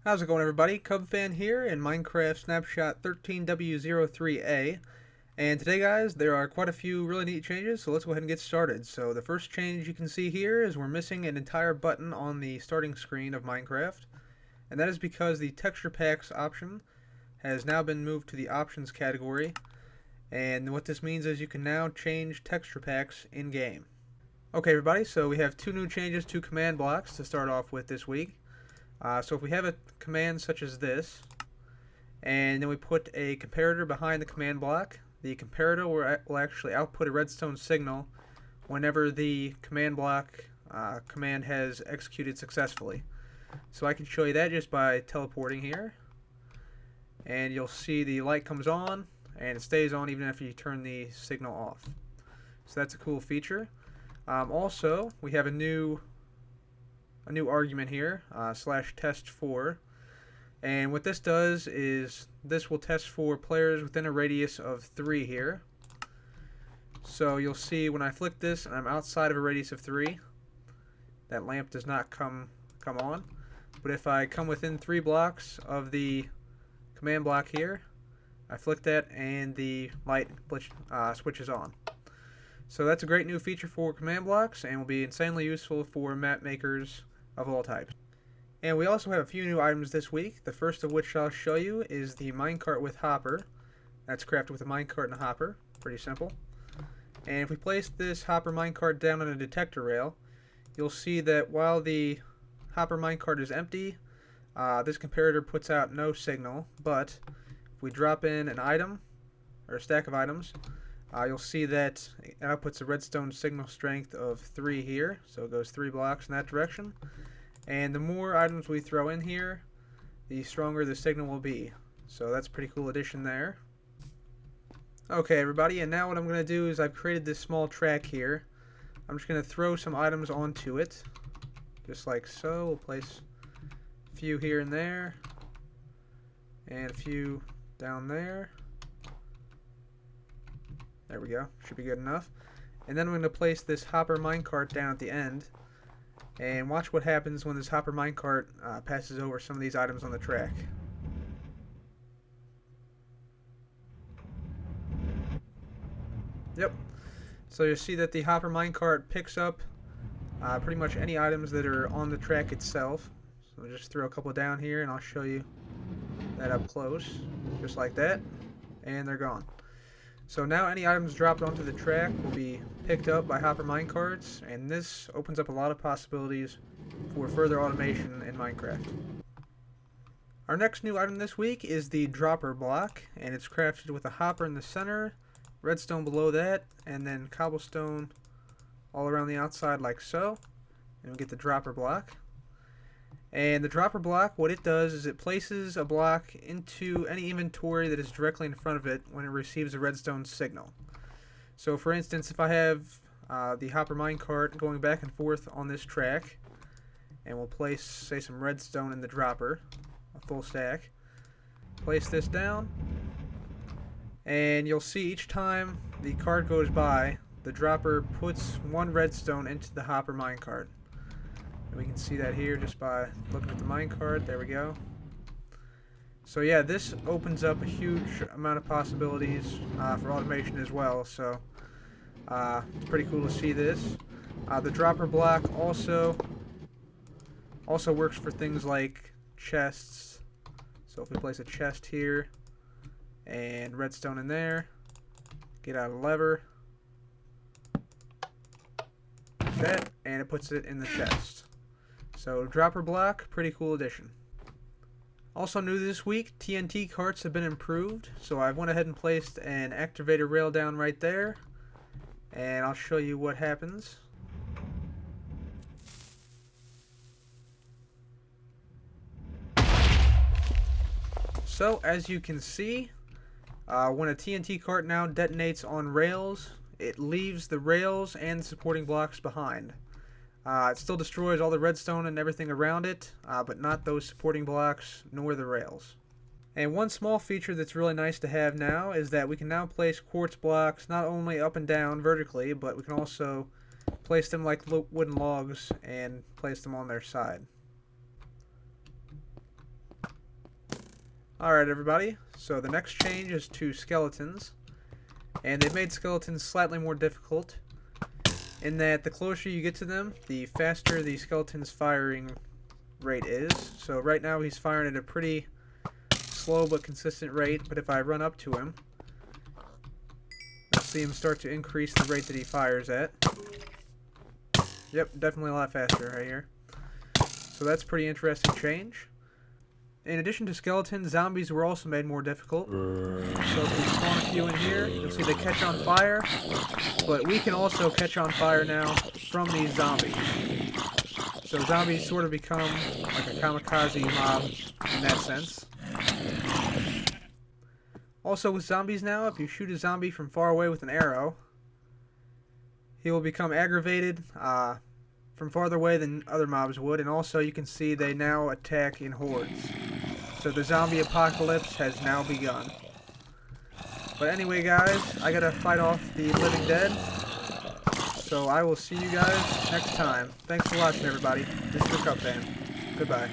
How's it going, everybody? Cubfan here in Minecraft Snapshot 13W03A. And today, guys, there are quite a few really neat changes, so let's go ahead and get started. So the first change you can see here is we're missing an entire button on the starting screen of Minecraft. And that is because the texture packs option has now been moved to the options category. And what this means is you can now change texture packs in-game. Okay, everybody, so we have two new changes to command blocks to start off with this week. So if we have a command such as this, and then we put a comparator behind the command block, the comparator will actually output a redstone signal whenever the command block command has executed successfully. So I can show you that just by teleporting here, and you'll see the light comes on, and it stays on even after you turn the signal off. So that's a cool feature. Also, we have a new argument here, /test4, and what this does is this will test for players within a radius of 3 here. So you'll see when I flick this and I'm outside of a radius of 3, that lamp does not come on. But if I come within 3 blocks of the command block here, I flick that and the light switches on. So that's a great new feature for command blocks and will be insanely useful for map makers of all types. And we also have a few new items this week. The first of which I'll show you is the minecart with hopper. That's crafted with a minecart and a hopper. Pretty simple. And if we place this hopper minecart down on a detector rail, you'll see that while the hopper minecart is empty, this comparator puts out no signal. But if we drop in an item, or a stack of items, you'll see that it outputs a redstone signal strength of 3 here, so it goes 3 blocks in that direction. And the more items we throw in here, the stronger the signal will be. So that's a pretty cool addition there. Okay, everybody, and now what I'm going to do is I've created this small track here. I'm just going to throw some items onto it, just like so. We'll place a few here and there, and a few down there. There we go, should be good enough. And then I'm going to place this hopper minecart down at the end, and watch what happens when this hopper minecart passes over some of these items on the track. Yep, so you'll see that the hopper minecart picks up pretty much any items that are on the track itself. So I'll just throw a couple down here and I'll show you that up close, just like that, and they're gone. So now any items dropped onto the track will be picked up by hopper minecarts, and this opens up a lot of possibilities for further automation in Minecraft. Our next new item this week is the dropper block, and it's crafted with a hopper in the center, redstone below that, and then cobblestone all around the outside like so, and we get the dropper block. And the dropper block, what it does is it places a block into any inventory that is directly in front of it when it receives a redstone signal. So for instance, if I have the hopper minecart going back and forth on this track, and we'll place, say, some redstone in the dropper, a full stack, place this down, and you'll see each time the cart goes by, the dropper puts 1 redstone into the hopper minecart. We can see that here just by looking at the minecart. There we go. So yeah, this opens up a huge amount of possibilities for automation as well. So it's pretty cool to see this. The dropper block also works for things like chests. So if we place a chest here and redstone in there, get out a lever, like that, and it puts it in the chest. So dropper block, pretty cool addition. Also new this week, TNT carts have been improved. So I went ahead and placed an activator rail down right there, and I'll show you what happens. So as you can see, when a TNT cart now detonates on rails, it leaves the rails and the supporting blocks behind. It still destroys all the redstone and everything around it, but not those supporting blocks nor the rails. And one small feature that's really nice to have now is that we can now place quartz blocks not only up and down vertically, but we can also place them like wooden logs and place them on their side. Alright everybody, so the next change is to skeletons. And they've made skeletons slightly more difficult, in that the closer you get to them, the faster the skeleton's firing rate is. So right now he's firing at a pretty slow but consistent rate, but if I run up to him, you'll see him start to increase the rate that he fires at. Yep, definitely a lot faster right here. So that's a pretty interesting change. In addition to skeletons, zombies were also made more difficult. So if we spawn a few in here, you'll see they catch on fire. But we can also catch on fire now from these zombies. So zombies sort of become like a kamikaze mob in that sense. Also with zombies now, if you shoot a zombie from far away with an arrow, he will become aggravated from farther away than other mobs would. And also you can see they now attack in hordes. So the zombie apocalypse has now begun. But anyway guys, I gotta fight off the living dead. So I will see you guys next time. Thanks for watching everybody. This is the Cup Fan. Goodbye.